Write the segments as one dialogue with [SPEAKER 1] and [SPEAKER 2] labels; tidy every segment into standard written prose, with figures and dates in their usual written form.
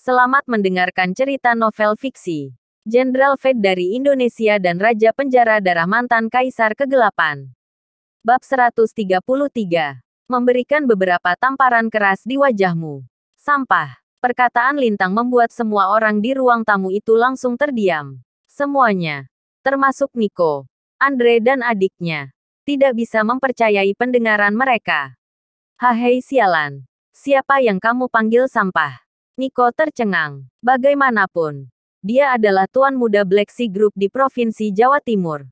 [SPEAKER 1] Selamat mendengarkan cerita novel fiksi. Jenderal Fate dari Indonesia dan Raja Penjara Darah Mantan Kaisar Kegelapan. Bab 133. Memberikan beberapa tamparan keras di wajahmu. Sampah. Perkataan Lintang membuat semua orang di ruang tamu itu langsung terdiam. Semuanya, termasuk Nico, Andre dan adiknya, tidak bisa mempercayai pendengaran mereka. Hahei sialan. Siapa yang kamu panggil sampah? Nico tercengang. Bagaimanapun, dia adalah tuan muda Black Sea Group di Provinsi Jawa Timur.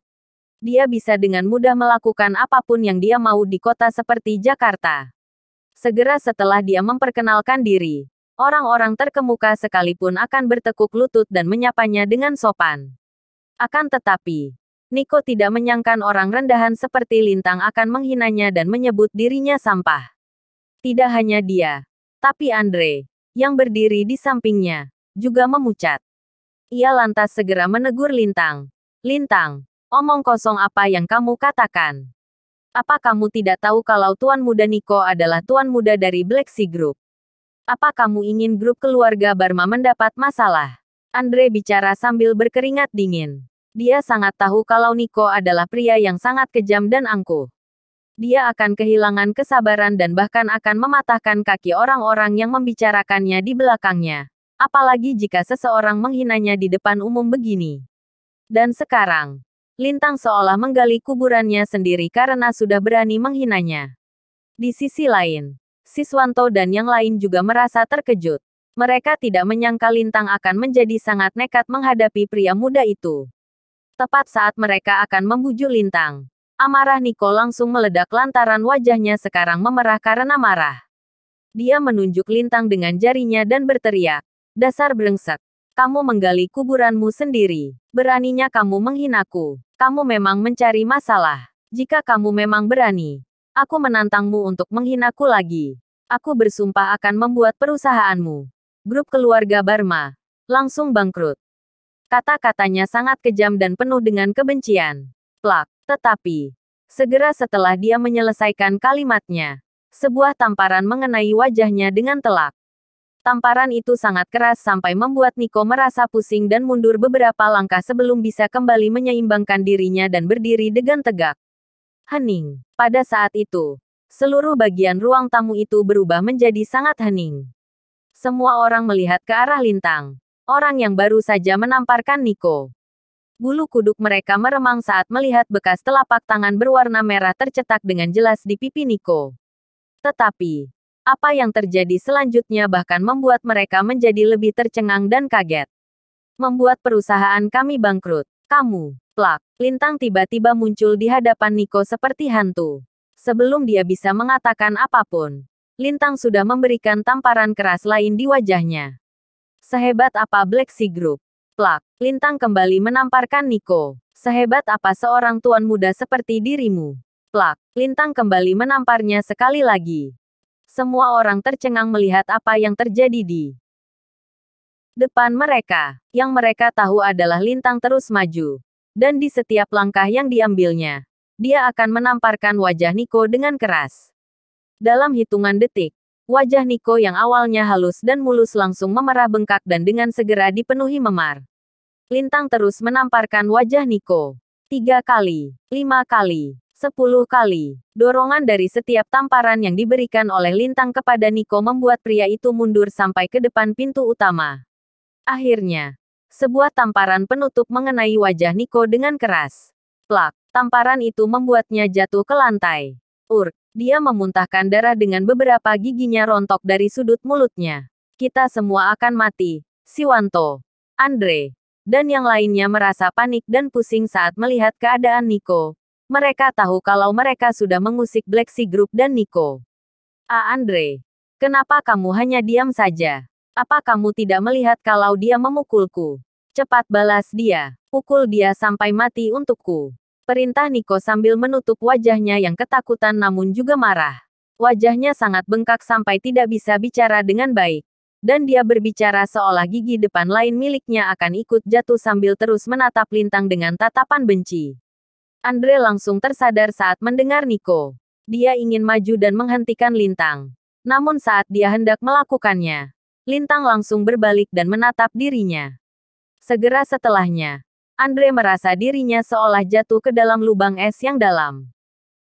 [SPEAKER 1] Dia bisa dengan mudah melakukan apapun yang dia mau di kota seperti Jakarta. Segera setelah dia memperkenalkan diri, orang-orang terkemuka sekalipun akan bertekuk lutut dan menyapanya dengan sopan. Akan tetapi, Nico tidak menyangka orang rendahan seperti Lintang akan menghinanya dan menyebut dirinya sampah. Tidak hanya dia, tapi Andre, yang berdiri di sampingnya, juga memucat. Ia lantas segera menegur Lintang. Lintang, omong kosong apa yang kamu katakan? Apa kamu tidak tahu kalau Tuan Muda Nico adalah Tuan Muda dari Black Sea Group? Apa kamu ingin grup keluarga Barma mendapat masalah? Andre bicara sambil berkeringat dingin. Dia sangat tahu kalau Nico adalah pria yang sangat kejam dan angkuh. Dia akan kehilangan kesabaran dan bahkan akan mematahkan kaki orang-orang yang membicarakannya di belakangnya. Apalagi jika seseorang menghinanya di depan umum begini. Dan sekarang, Lintang seolah menggali kuburannya sendiri karena sudah berani menghinanya. Di sisi lain, Siswanto dan yang lain juga merasa terkejut. Mereka tidak menyangka Lintang akan menjadi sangat nekat menghadapi pria muda itu. Tepat saat mereka akan membujuk Lintang, amarah Nico langsung meledak lantaran wajahnya sekarang memerah karena marah. Dia menunjuk Lintang dengan jarinya dan berteriak, "Dasar brengsek! Kamu menggali kuburanmu sendiri. Beraninya kamu menghinaku. Kamu memang mencari masalah. Jika kamu memang berani, aku menantangmu untuk menghinaku lagi. Aku bersumpah akan membuat perusahaanmu, grup keluarga Barma, langsung bangkrut." Kata-katanya sangat kejam dan penuh dengan kebencian. Plak. Tetapi, segera setelah dia menyelesaikan kalimatnya, sebuah tamparan mengenai wajahnya dengan telak. Tamparan itu sangat keras sampai membuat Nico merasa pusing dan mundur beberapa langkah sebelum bisa kembali menyeimbangkan dirinya dan berdiri dengan tegak. Hening. Pada saat itu, seluruh bagian ruang tamu itu berubah menjadi sangat hening. Semua orang melihat ke arah Lintang, orang yang baru saja menamparkan Nico. Bulu kuduk mereka meremang saat melihat bekas telapak tangan berwarna merah tercetak dengan jelas di pipi Nico. Tetapi, apa yang terjadi selanjutnya bahkan membuat mereka menjadi lebih tercengang dan kaget. Membuat perusahaan kami bangkrut. Kamu, plak. Lintang tiba-tiba muncul di hadapan Nico seperti hantu. Sebelum dia bisa mengatakan apapun, Lintang sudah memberikan tamparan keras lain di wajahnya. Sehebat apa Black Sea Group? Plak. Lintang kembali menamparkan Nico. Sehebat apa seorang tuan muda seperti dirimu? Plak. Lintang kembali menamparnya sekali lagi. Semua orang tercengang melihat apa yang terjadi di depan mereka. Yang mereka tahu adalah Lintang terus maju. Dan di setiap langkah yang diambilnya, dia akan menamparkan wajah Nico dengan keras. Dalam hitungan detik, wajah Nico yang awalnya halus dan mulus langsung memerah bengkak dan dengan segera dipenuhi memar. Lintang terus menamparkan wajah Nico. 3 kali, 5 kali, 10 kali. Dorongan dari setiap tamparan yang diberikan oleh Lintang kepada Nico membuat pria itu mundur sampai ke depan pintu utama. Akhirnya, sebuah tamparan penutup mengenai wajah Nico dengan keras. Plak. Tamparan itu membuatnya jatuh ke lantai. Dia memuntahkan darah dengan beberapa giginya rontok dari sudut mulutnya. Kita semua akan mati. Siswanto, Andre, dan yang lainnya merasa panik dan pusing saat melihat keadaan Nico. Mereka tahu kalau mereka sudah mengusik Black Sea Group dan Nico. Andre, kenapa kamu hanya diam saja? Apa kamu tidak melihat kalau dia memukulku? Cepat balas dia. Pukul dia sampai mati untukku. Perintah Nico sambil menutup wajahnya yang ketakutan namun juga marah. Wajahnya sangat bengkak sampai tidak bisa bicara dengan baik. Dan dia berbicara seolah gigi depan lain miliknya akan ikut jatuh sambil terus menatap Lintang dengan tatapan benci. Andre langsung tersadar saat mendengar Nico. Dia ingin maju dan menghentikan Lintang. Namun saat dia hendak melakukannya, Lintang langsung berbalik dan menatap dirinya. Segera setelahnya, Andre merasa dirinya seolah jatuh ke dalam lubang es yang dalam.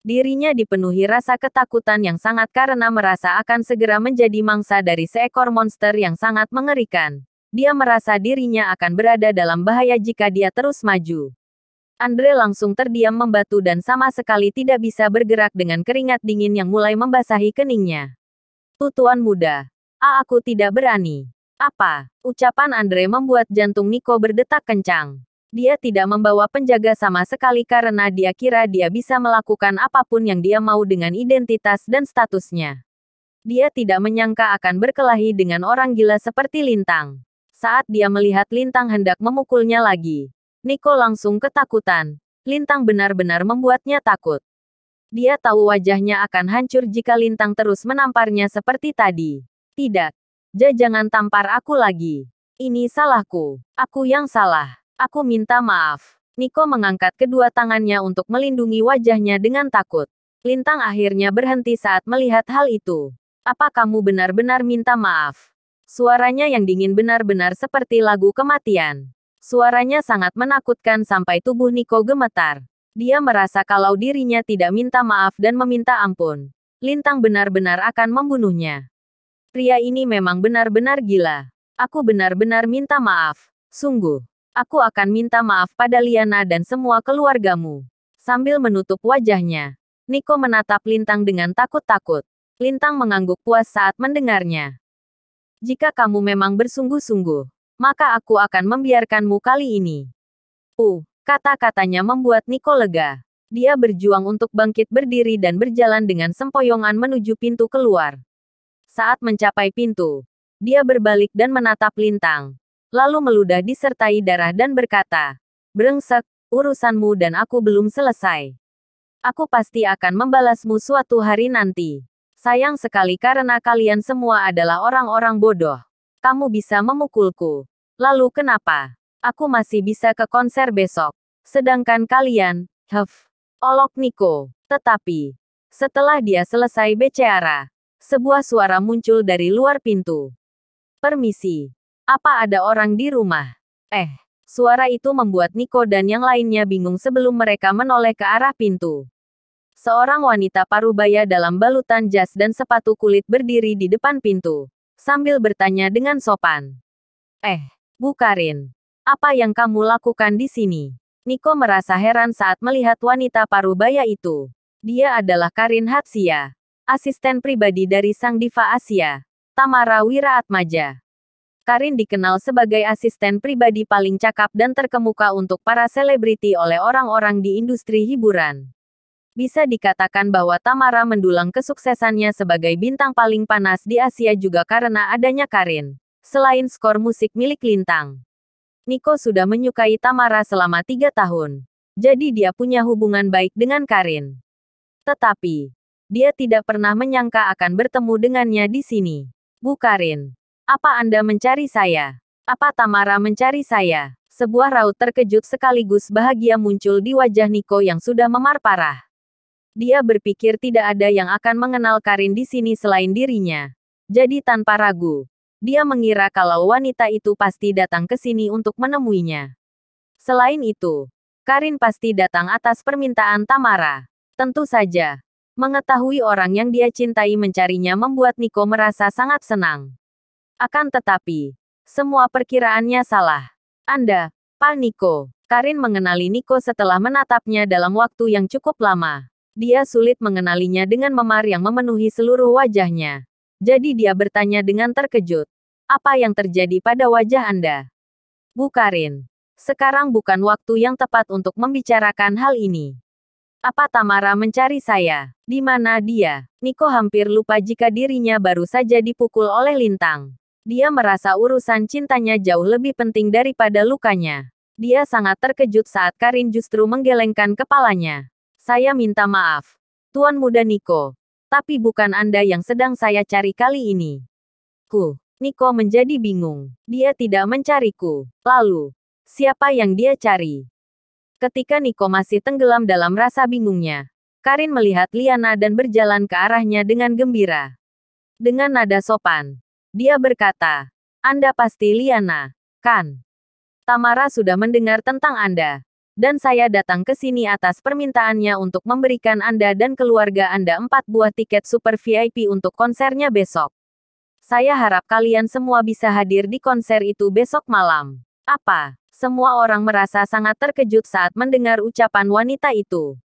[SPEAKER 1] Dirinya dipenuhi rasa ketakutan yang sangat karena merasa akan segera menjadi mangsa dari seekor monster yang sangat mengerikan. Dia merasa dirinya akan berada dalam bahaya jika dia terus maju. Andre langsung terdiam membatu dan sama sekali tidak bisa bergerak dengan keringat dingin yang mulai membasahi keningnya. Tuan muda. Aku tidak berani. Apa? Ucapan Andre membuat jantung Nico berdetak kencang. Dia tidak membawa penjaga sama sekali karena dia kira dia bisa melakukan apapun yang dia mau dengan identitas dan statusnya. Dia tidak menyangka akan berkelahi dengan orang gila seperti Lintang. Saat dia melihat Lintang hendak memukulnya lagi, Nico langsung ketakutan. Lintang benar-benar membuatnya takut. Dia tahu wajahnya akan hancur jika Lintang terus menamparnya seperti tadi. Tidak. Jangan tampar aku lagi. Ini salahku. Aku yang salah. Aku minta maaf. Nico mengangkat kedua tangannya untuk melindungi wajahnya dengan takut. Lintang akhirnya berhenti saat melihat hal itu. Apa kamu benar-benar minta maaf? Suaranya yang dingin benar-benar seperti lagu kematian. Suaranya sangat menakutkan sampai tubuh Nico gemetar. Dia merasa kalau dirinya tidak minta maaf dan meminta ampun, Lintang benar-benar akan membunuhnya. Pria ini memang benar-benar gila. Aku benar-benar minta maaf. Sungguh. Aku akan minta maaf pada Liana dan semua keluargamu. Sambil menutup wajahnya, Nico menatap Lintang dengan takut-takut. Lintang mengangguk puas saat mendengarnya. Jika kamu memang bersungguh-sungguh, maka aku akan membiarkanmu kali ini. Kata-katanya membuat Nico lega. Dia berjuang untuk bangkit berdiri dan berjalan dengan sempoyongan menuju pintu keluar. Saat mencapai pintu, dia berbalik dan menatap Lintang. Lalu meludah disertai darah dan berkata, "Brengsek, urusanmu dan aku belum selesai. Aku pasti akan membalasmu suatu hari nanti. Sayang sekali karena kalian semua adalah orang-orang bodoh. Kamu bisa memukulku. Lalu kenapa? Aku masih bisa ke konser besok. Sedangkan kalian, olok Nico. Tetapi, setelah dia selesai bicara, sebuah suara muncul dari luar pintu. Permisi. Apa ada orang di rumah? Suara itu membuat Nico dan yang lainnya bingung sebelum mereka menoleh ke arah pintu. Seorang wanita parubaya dalam balutan jas dan sepatu kulit berdiri di depan pintu, sambil bertanya dengan sopan. Bu Karin, apa yang kamu lakukan di sini? Nico merasa heran saat melihat wanita parubaya itu. Dia adalah Karin Hatsia, asisten pribadi dari Sang Diva Asia, Tamara Wiraatmaja. Karin dikenal sebagai asisten pribadi paling cakap dan terkemuka untuk para selebriti oleh orang-orang di industri hiburan. Bisa dikatakan bahwa Tamara mendulang kesuksesannya sebagai bintang paling panas di Asia juga karena adanya Karin. Selain skor musik milik Lintang, Nico sudah menyukai Tamara selama 3 tahun. Jadi dia punya hubungan baik dengan Karin. Tetapi, dia tidak pernah menyangka akan bertemu dengannya di sini. Bu Karin. Apa Anda mencari saya? Apa Tamara mencari saya? Sebuah raut terkejut sekaligus bahagia muncul di wajah Nico yang sudah memar parah. Dia berpikir tidak ada yang akan mengenal Karin di sini selain dirinya. Jadi tanpa ragu, dia mengira kalau wanita itu pasti datang ke sini untuk menemuinya. Selain itu, Karin pasti datang atas permintaan Tamara. Tentu saja, mengetahui orang yang dia cintai mencarinya membuat Nico merasa sangat senang. Akan tetapi, semua perkiraannya salah. Anda, Pak Nico. Karin mengenali Nico setelah menatapnya dalam waktu yang cukup lama. Dia sulit mengenalinya dengan memar yang memenuhi seluruh wajahnya. Jadi dia bertanya dengan terkejut. Apa yang terjadi pada wajah Anda? Bu Karin. Sekarang bukan waktu yang tepat untuk membicarakan hal ini. Apa Tamara mencari saya? Di mana dia? Nico hampir lupa jika dirinya baru saja dipukul oleh Lintang. Dia merasa urusan cintanya jauh lebih penting daripada lukanya. Dia sangat terkejut saat Karin justru menggelengkan kepalanya. Saya minta maaf, Tuan Muda Nico. Tapi bukan Anda yang sedang saya cari kali ini. Nico menjadi bingung. Dia tidak mencariku. Lalu, siapa yang dia cari? Ketika Nico masih tenggelam dalam rasa bingungnya, Karin melihat Liana dan berjalan ke arahnya dengan gembira. Dengan nada sopan, Dia berkata, Anda pasti Liana, kan? Tamara sudah mendengar tentang Anda. Dan saya datang ke sini atas permintaannya untuk memberikan Anda dan keluarga Anda 4 buah tiket super VIP untuk konsernya besok. Saya harap kalian semua bisa hadir di konser itu besok malam. Apa? Semua orang merasa sangat terkejut saat mendengar ucapan wanita itu.